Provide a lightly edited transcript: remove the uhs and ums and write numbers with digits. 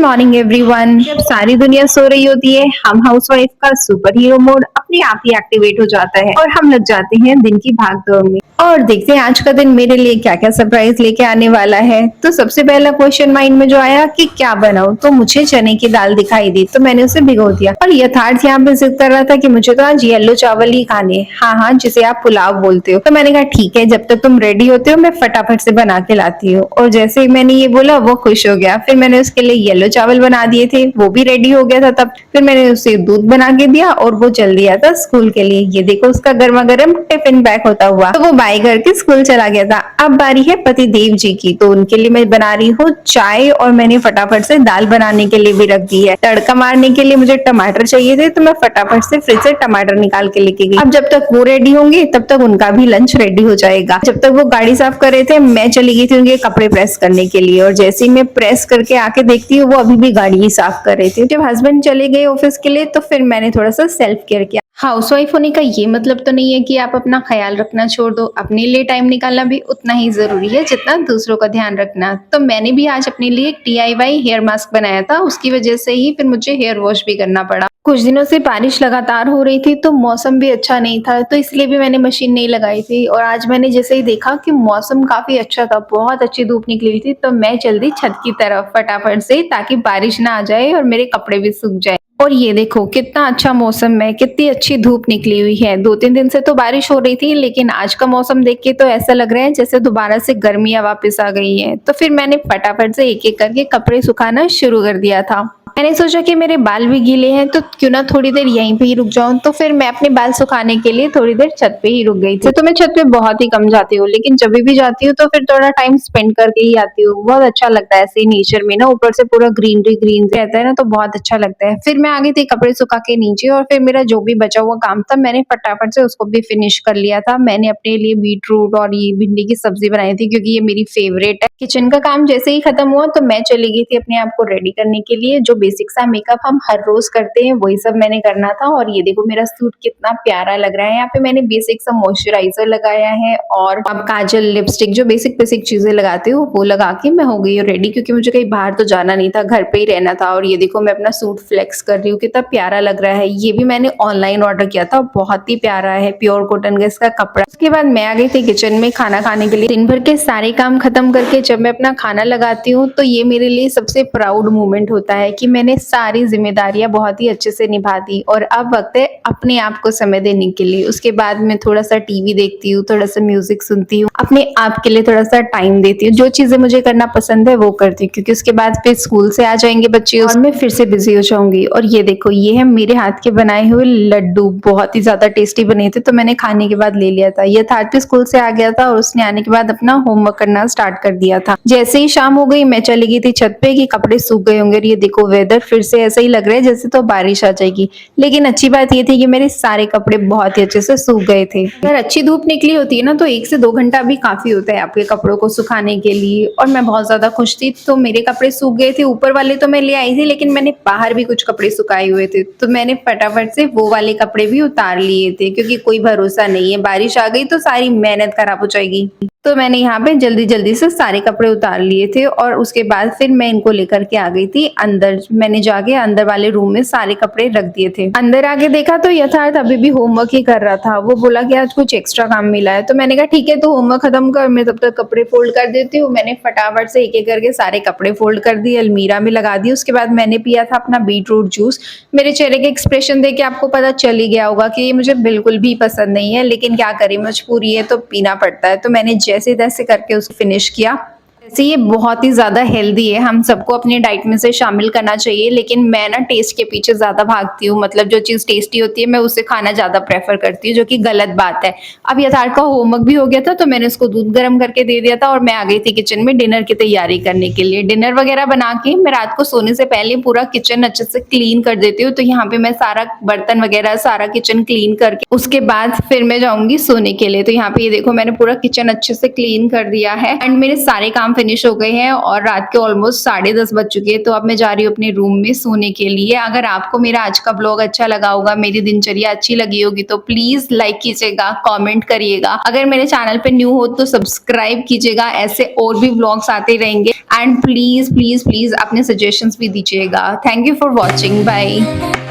Morning everyone. जब सारी दुनिया सो रही होती है, हम हाउसवाइफ का सुपर हीरो मोड अपने आप ही एक्टिवेट हो जाता है और हम लग जाते हैं दिन की भागदौड़ में और देखते हैं आज का दिन मेरे लिए क्या क्या सरप्राइज लेके आने वाला है। तो सबसे पहला क्वेश्चन माइंड में जो आया कि क्या बनाऊं, तो मुझे चने की दाल दिखाई दी तो मैंने उसे भिगो दिया और यथार्थ यहाँ पे जिद कर रहा था कि मुझे तो आज येलो चावल ही खाने। हाँ हाँ, जिसे आप पुलाव बोलते हो। तो मैंने कहा ठीक है, जब तक तुम रेडी होते हो मैं फटाफट से बना के लाती हूँ। और जैसे ही मैंने ये बोला वो खुश हो गया। फिर मैंने उसके लिए येलो चावल बना दिए थे, वो भी रेडी हो गया था तब। फिर मैंने उसे दूध बना के दिया और वो चल दिया था स्कूल के लिए। ये देखो उसका गर्मा गर्म टिफिन पैक होता हुआ, तो वो बाय करके स्कूल चला गया था। अब बारी है पति देव जी की, तो उनके लिए मैं बना रही हूँ चाय और मैंने फटाफट से दाल बनाने के लिए भी रख दी है। तड़का मारने के लिए मुझे टमाटर चाहिए थे, तो मैं फटाफट से फ्रिज से टमाटर निकाल के लेके गई। अब जब तक वो रेडी होंगे तब तक उनका भी लंच रेडी हो जाएगा। जब तक वो गाड़ी साफ कर रहे थे मैं चली गई थी उनके कपड़े प्रेस करने के लिए, और जैसे ही मैं प्रेस करके आके देखती हूँ वो अभी भी गाड़ी ही साफ कर रहे थे। जब हस्बैंड चले गए ऑफिस के लिए तो फिर मैंने थोड़ा सा सेल्फ केयर किया। हाउसवाइफ होने का ये मतलब तो नहीं है कि आप अपना ख्याल रखना छोड़ दो, अपने लिए टाइम निकालना भी उतना ही जरूरी है जितना दूसरों का ध्यान रखना। तो मैंने भी आज अपने लिए एक DIY हेयर मास्क बनाया था, उसकी वजह से ही फिर मुझे हेयर वॉश भी करना पड़ा। कुछ दिनों से बारिश लगातार हो रही थी तो मौसम भी अच्छा नहीं था, तो इसलिए भी मैंने मशीन नहीं लगाई थी। और आज मैंने जैसे ही देखा कि मौसम काफी अच्छा था, बहुत अच्छी धूप निकली हुई थी, तो मैं चल दी छत की तरफ फटाफट से, ताकि बारिश ना आ जाए और मेरे कपड़े भी सूख जाए। और ये देखो कितना अच्छा मौसम है, कितनी अच्छी धूप निकली हुई है। 2-3 दिन से तो बारिश हो रही थी, लेकिन आज का मौसम देख के तो ऐसा लग रहा है जैसे दोबारा से गर्मियां वापस आ गई हैं। तो फिर मैंने फटाफट से एक एक करके कपड़े सुखाना शुरू कर दिया था। मैंने सोचा कि मेरे बाल भी गीले हैं तो क्यों ना थोड़ी देर यहीं पे ही रुक जाऊं, तो फिर मैं अपने बाल सुखाने के लिए थोड़ी देर छत पे ही रुक गई थी। तो मैं छत पे बहुत ही कम जाती हूँ, लेकिन जब भी जाती हूँ तो फिर थोड़ा टाइम स्पेंड करके ही आती हूँ। बहुत अच्छा लगता है ऐसे ही नेचर में ना, ऊपर से पूरा ग्रीनरी ग्रीन रहता है ना, तो बहुत अच्छा लगता है। फिर मैं आ गई थी कपड़े सुखा के नीचे, और फिर मेरा जो भी बचा हुआ काम था मैंने फटाफट से उसको भी फिनिश कर लिया था। मैंने अपने लिए बीटरूट और ये भिंडी की सब्जी बनाई थी, क्योंकि ये मेरी फेवरेट है। किचन का काम जैसे ही खत्म हुआ तो मैं चली गई थी अपने आप को रेडी करने के लिए। जो बेसिक सा मेकअप हम हर रोज करते हैं वही सब मैंने करना था। और ये देखो मेरा सूट कितना प्यारा लग रहा है। यहाँ पे मैंने बेसिक सा मॉइस्चराइजर लगाया है, और अब काजल लिपस्टिक जो बेसिक बेसिक चीजें लगाती हूँ वो लगा के मैं हो गई हूँ रेडी, क्योंकि मुझे कहीं बाहर तो जाना नहीं था, घर पे ही रहना था। और ये देखो मैं अपना सूट फ्लेक्स कर रही हूँ, कितना प्यारा लग रहा है। ये भी मैंने ऑनलाइन ऑर्डर किया था, बहुत ही प्यारा है, प्योर कॉटन का इसका कपड़ा। उसके बाद मैं आ गई थी किचन में खाना खाने के लिए। दिन भर के सारे काम खत्म करके जब मैं अपना खाना लगाती हूँ तो ये मेरे लिए सबसे प्राउड मोमेंट होता है कि मैंने सारी जिम्मेदारियां बहुत ही अच्छे से निभा दी, और अब वक्त है अपने आप को समय देने के लिए। उसके बाद मैं थोड़ा सा टीवी देखती हूँ, थोड़ा सा म्यूजिक सुनती हूँ, अपने आप के लिए थोड़ा सा टाइम देती हूँ। जो चीजें मुझे करना पसंद है वो करती हूँ, क्योंकि उसके बाद फिर स्कूल से आ जाएंगे बच्चे और मैं फिर से बिजी हो जाऊंगी। और ये देखो ये है मेरे हाथ के बनाए हुए लड्डू, बहुत ही ज्यादा टेस्टी बने थे, तो मैंने खाने के बाद ले लिया था। यथार्थ स्कूल से आ गया था और उसने आने के बाद अपना होमवर्क करना स्टार्ट कर दिया था। जैसे ही शाम हो गई मैं चली गई थी छत पे कि कपड़े सूख गए होंगे। ये देखो वेदर फिर से ऐसा ही लग रहा है जैसे तो बारिश आ जाएगी, लेकिन अच्छी बात ये थी कि मेरे सारे कपड़े बहुत ही अच्छे से सूख गए थे। अगर अच्छी धूप निकली होती है ना तो 1 से 2 घंटा भी काफी होता है आपके कपड़ों को सुखाने के लिए। और मैं बहुत ज्यादा खुश थी, तो मेरे कपड़े सूख गए थे। ऊपर वाले तो मैं ले आई थी, लेकिन मैंने बाहर भी कुछ कपड़े सुखाए हुए थे, तो मैंने फटाफट से वो वाले कपड़े भी उतार लिए थे, क्योंकि कोई भरोसा नहीं है, बारिश आ गई तो सारी मेहनत खराब हो जाएगी। तो मैंने यहाँ पे जल्दी जल्दी से सारे कपड़े उतार लिए थे, और उसके बाद फिर मैं इनको लेकर के आ गई थी अंदर। मैंने जाके अंदर वाले रूम में सारे कपड़े रख दिए थे। अंदर आके देखा तो यथार्थ अभी भी होमवर्क ही कर रहा था। वो बोला कि आज कुछ एक्स्ट्रा काम मिला है, तो मैंने कहा ठीक है तो होमवर्क खत्म कर, मैं तब तक कपड़े फोल्ड कर देती हूँ। मैंने फटाफट से एक एक करके सारे कपड़े फोल्ड कर दिए, अलमीरा में लगा दी। उसके बाद मैंने पिया था अपना बीटरूट जूस। मेरे चेहरे के एक्सप्रेशन देख के आपको पता चल ही गया होगा कि ये मुझे बिल्कुल भी पसंद नहीं है, लेकिन क्या करें, मजबूरी है तो पीना पड़ता है। तो मैंने जैसे तैसे करके उसको फिनिश किया। वैसे ये बहुत ही ज्यादा हेल्दी है, हम सबको अपनी डाइट में से शामिल करना चाहिए, लेकिन मैं ना टेस्ट के पीछे ज्यादा भागती हूँ। मतलब जो चीज टेस्टी होती है मैं उसे खाना ज्यादा प्रेफर करती हूँ, जो कि गलत बात है। अब यथार्थ का होमवर्क भी हो गया था, तो मैंने उसको दूध गर्म करके दे दिया था, और मैं आ गई थी किचन में डिनर की तैयारी करने के लिए। डिनर वगैरह बना के मैं रात को सोने से पहले पूरा किचन अच्छे से क्लीन कर देती हूँ। तो यहाँ पे मैं सारा बर्तन वगैरह सारा किचन क्लीन करके उसके बाद फिर मैं जाऊंगी सोने के लिए। तो यहाँ पे ये देखो मैंने पूरा किचन अच्छे से क्लीन कर दिया है, एंड मेरे सारे काम फिनिश हो गए हैं और रात के ऑलमोस्ट 10:30 बज चुके हैं, तो अब मैं जा रही हूँ अपने रूम में सोने के लिए। अगर आपको मेरा आज का ब्लॉग अच्छा लगा होगा, मेरी दिनचर्या अच्छी लगी होगी तो प्लीज लाइक कीजिएगा, कमेंट करिएगा। अगर मेरे चैनल पे न्यू हो तो सब्सक्राइब कीजिएगा, ऐसे और भी ब्लॉग्स आते रहेंगे। एंड प्लीज प्लीज प्लीज अपने सजेशंस भी दीजिएगा। Thank you for watching, bye.